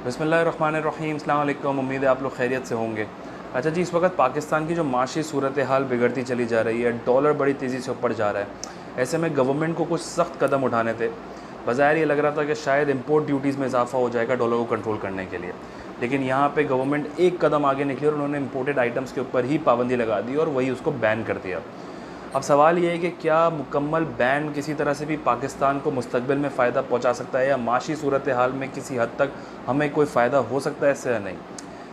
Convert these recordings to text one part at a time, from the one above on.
बिस्मिल्लाहिर्रहमानिर्रहीम, अस्सलाम वालेकुम। उम्मीद है आप लोग खैरियत से होंगे। अच्छा जी, इस वक्त पाकिस्तान की जो माशी सूरत हाल बिगड़ती चली जा रही है, डॉलर बड़ी तेज़ी से ऊपर जा रहा है। ऐसे में गवर्नमेंट को कुछ सख्त कदम उठाने थे। बज़ाहिर ये लग रहा था कि शायद इंपोर्ट ड्यूटीज़ में इजाफा हो जाएगा डॉलर को कंट्रोल करने के लिए, लेकिन यहाँ पे गवर्नमेंट एक कदम आगे निकली और उन्होंने इंपोर्टेड आइटम्स के ऊपर ही पाबंदी लगा दी और वही उसको बैन कर दिया। अब सवाल ये है कि क्या मुकम्मल बैन किसी तरह से भी पाकिस्तान को मुस्तकबिल में फ़ायदा पहुंचा सकता है, या माशी सूरत हाल में किसी हद तक हमें कोई फ़ायदा हो सकता है इससे या नहीं।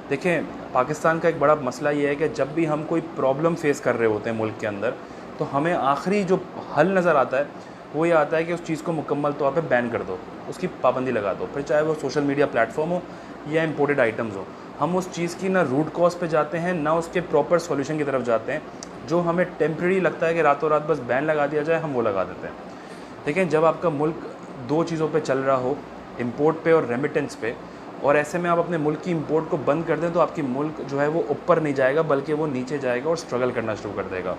देखें, पाकिस्तान का एक बड़ा मसला ये है कि जब भी हम कोई प्रॉब्लम फेस कर रहे होते हैं मुल्क के अंदर, तो हमें आखिरी जो हल नज़र आता है वो ये आता है कि उस चीज़ को मुकम्मल तौर पर बैन कर दो, उसकी पाबंदी लगा दो, फिर चाहे वो सोशल मीडिया प्लेटफॉर्म हो या इम्पोर्टेड आइटम्स हो। हम उस चीज़ की ना रूट कॉज पे जाते हैं, ना उसके प्रॉपर सॉल्यूशन की तरफ जाते हैं। जो हमें टेम्प्रेरी लगता है कि रातों रात बस बैन लगा दिया जाए, हम वो लगा देते हैं। लेकिन जब आपका मुल्क दो चीज़ों पे चल रहा हो, इंपोर्ट पे और रेमिटेंस पे, और ऐसे में आप अपने मुल्क की इंपोर्ट को बंद कर दें, तो आपकी मुल्क जो है वो ऊपर नहीं जाएगा बल्कि वो नीचे जाएगा और स्ट्रगल करना शुरू कर देगा।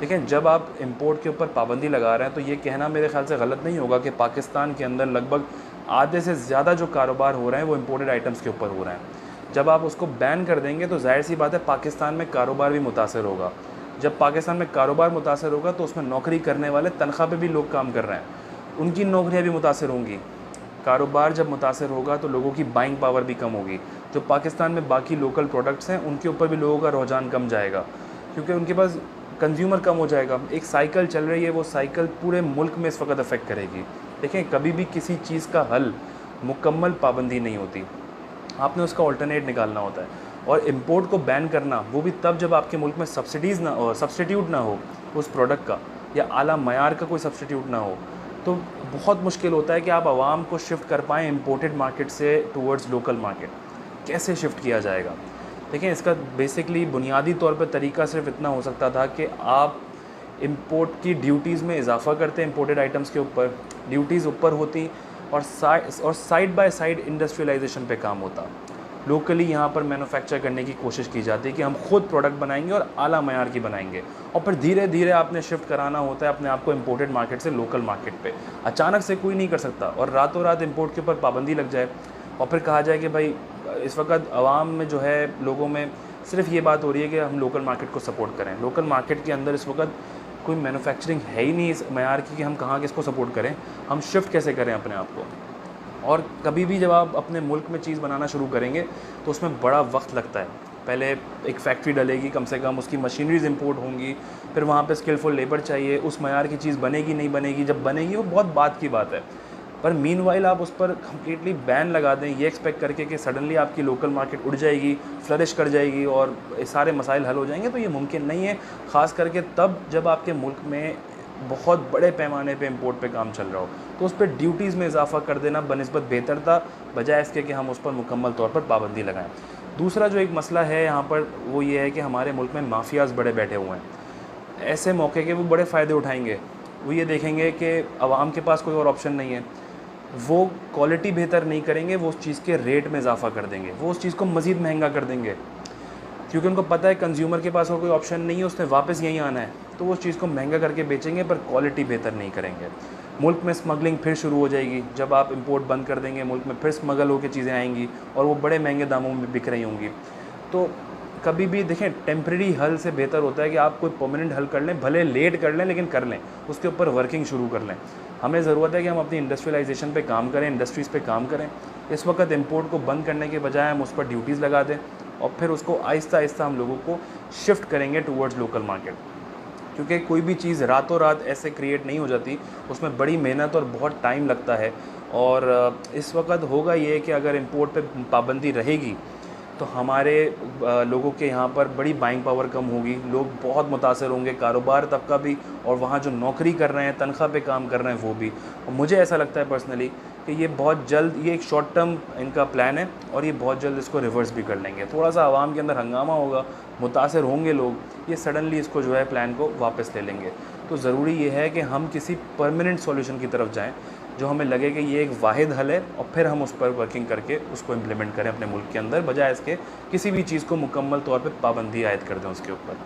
लेकिन जब आप इंपोर्ट के ऊपर पाबंदी लगा रहे हैं, तो ये कहना मेरे ख्याल से गलत नहीं होगा कि पाकिस्तान के अंदर लगभग आधे से ज़्यादा जो कारोबार हो रहे हैं वो इंपोर्टेड आइटम्स के ऊपर हो रहे हैं। जब आप उसको बैन कर देंगे तो जाहिर सी बात है पाकिस्तान में कारोबार भी मुतासर होगा। जब पाकिस्तान में कारोबार मुतासर होगा तो उसमें नौकरी करने वाले तनख्वाह पे भी लोग काम कर रहे हैं, उनकी नौकरियां भी मुतासर होंगी। कारोबार जब मुतासर होगा तो लोगों की बाइंग पावर भी कम होगी। जो पाकिस्तान में बाकी लोकल प्रोडक्ट्स हैं उनके ऊपर भी लोगों का रुझान कम जाएगा, क्योंकि उनके पास कंज्यूमर कम हो जाएगा। एक साइकिल चल रही है, वो साइकिल पूरे मुल्क में इस वक्त अफेक्ट करेगी। देखें, कभी भी किसी चीज़ का हल मुकम्मल पाबंदी नहीं होती, आपने उसका ऑल्टरनेट निकालना होता है। और इंपोर्ट को बैन करना वो भी तब जब आपके मुल्क में सब्सिडीज़ ना हो, सब्सटीट्यूट ना हो उस प्रोडक्ट का, या आला मयार का कोई सब्सटीट्यूट ना हो, तो बहुत मुश्किल होता है कि आप आवाम को शिफ्ट कर पाएँ इंपोर्टेड मार्केट से टूवर्ड्स लोकल मार्केट। कैसे शिफ्ट किया जाएगा? देखिए, इसका बेसिकली बुनियादी तौर पर तरीका सिर्फ इतना हो सकता था कि आप इंपोर्ट की ड्यूटीज़ में इजाफा करते इंपोर्टेड आइटम्स के ऊपर, ड्यूटीज़ ऊपर होती और साइड बाय साइड इंडस्ट्रियलाइजेशन पे काम होता। लोकली यहाँ पर मैन्युफैक्चर करने की कोशिश की जाती है कि हम खुद प्रोडक्ट बनाएंगे और आला मयार की बनाएंगे, और फिर धीरे धीरे आपने शिफ्ट कराना होता है अपने आप को इंपोर्टेड मार्केट से लोकल मार्केट पे। अचानक से कोई नहीं कर सकता और रातों रात इंपोर्ट के ऊपर पाबंदी लग जाए और फिर कहा जाए कि भाई इस वक्त आवाम में जो है, लोगों में सिर्फ ये बात हो रही है कि हम लोकल मार्केट को सपोर्ट करें। लोकल मार्केट के अंदर इस वक्त कोई मैन्युफैक्चरिंग है ही नहीं इस मयार की कि हम कहाँ किसको सपोर्ट करें, हम शिफ्ट कैसे करें अपने आप को। और कभी भी जब आप अपने मुल्क में चीज़ बनाना शुरू करेंगे तो उसमें बड़ा वक्त लगता है। पहले एक फैक्ट्री डलेगी, कम से कम उसकी मशीनरीज इंपोर्ट होंगी, फिर वहाँ पे स्किलफुल लेबर चाहिए, उस मयार की चीज़ बनेगी नहीं बनेगी, जब बनेगी वो बहुत बात की बात है। पर मीनवाइल आप उस पर कम्प्लीटली बैन लगा दें ये एक्सपेक्ट करके कि सडनली आपकी लोकल मार्केट उड़ जाएगी, फ्लरिश कर जाएगी और सारे मसाइल हल हो जाएंगे, तो ये मुमकिन नहीं है। ख़ास करके तब जब आपके मुल्क में बहुत बड़े पैमाने पे इंपोर्ट पे काम चल रहा हो, तो उस पर ड्यूटीज़ में इजाफा कर देना बनिस्बत बेहतर था, बजाय इसके कि हम उस पर मुकम्मल तौर पर पाबंदी लगाएं। दूसरा जो एक मसला है यहाँ पर वो ये है कि हमारे मुल्क में माफियाज़ बड़े बैठे हुए हैं। ऐसे मौके के वो बड़े फ़ायदे उठाएंगे। वो ये देखेंगे कि आवाम के पास कोई और ऑप्शन नहीं है, वो क्वालिटी बेहतर नहीं करेंगे, वो उस चीज़ के रेट में इजाफा कर देंगे, वो उस चीज़ को मज़ीद महंगा कर देंगे, क्योंकि उनको पता है कंज्यूमर के पास और कोई ऑप्शन नहीं है, उसने वापस यहीं आना है, तो वो उस चीज़ को महंगा करके बेचेंगे पर क्वालिटी बेहतर नहीं करेंगे। मुल्क में स्मगलिंग फिर शुरू हो जाएगी। जब आप इंपोर्ट बंद कर देंगे, मुल्क में फिर स्मगल होकर चीज़ें आएंगी और वो बड़े महंगे दामों में बिक रही होंगी। तो कभी भी देखें, टेम्प्रेरी हल से बेहतर होता है कि आप कोई परमानेंट हल कर लें, भले लेट कर लें लेकिन कर लें, उसके ऊपर वर्किंग शुरू कर लें। हमें ज़रूरत है कि हम अपनी इंडस्ट्रियलाइजेशन पे काम करें, इंडस्ट्रीज़ पे काम करें। इस वक्त इंपोर्ट को बंद करने के बजाय हम उस पर ड्यूटीज़ लगा दें और फिर उसको आहिस्ता आहिस्ता हम लोगों को शिफ्ट करेंगे टूवर्ड्स लोकल मार्केट, क्योंकि कोई भी चीज़ रातों रात ऐसे क्रिएट नहीं हो जाती, उसमें बड़ी मेहनत और बहुत टाइम लगता है। और इस वक्त होगा ये कि अगर इंपोर्ट पे पाबंदी रहेगी तो हमारे लोगों के यहाँ पर बड़ी बाइंग पावर कम होगी, लोग बहुत मुतासर होंगे, कारोबार तबका भी, और वहाँ जो नौकरी कर रहे हैं, तनख्वाह पे काम कर रहे हैं वो भी। और मुझे ऐसा लगता है पर्सनली कि ये बहुत जल्द, ये एक शॉर्ट टर्म इनका प्लान है और ये बहुत जल्द इसको रिवर्स भी कर लेंगे। थोड़ा सा आवाम के अंदर हंगामा होगा, मुतासर होंगे लोग, ये सडनली इसको जो है प्लान को वापस ले लेंगे। तो ज़रूरी ये है कि हम किसी परमानेंट सॉल्यूशन की तरफ जाएँ जो हमें लगे कि ये एक वाहिद हल है, और फिर हम उस पर वर्किंग करके उसको इम्प्लीमेंट करें अपने मुल्क के अंदर, बजाय इसके किसी भी चीज़ को मुकम्मल तौर पर पाबंदी आयद कर दें उसके ऊपर।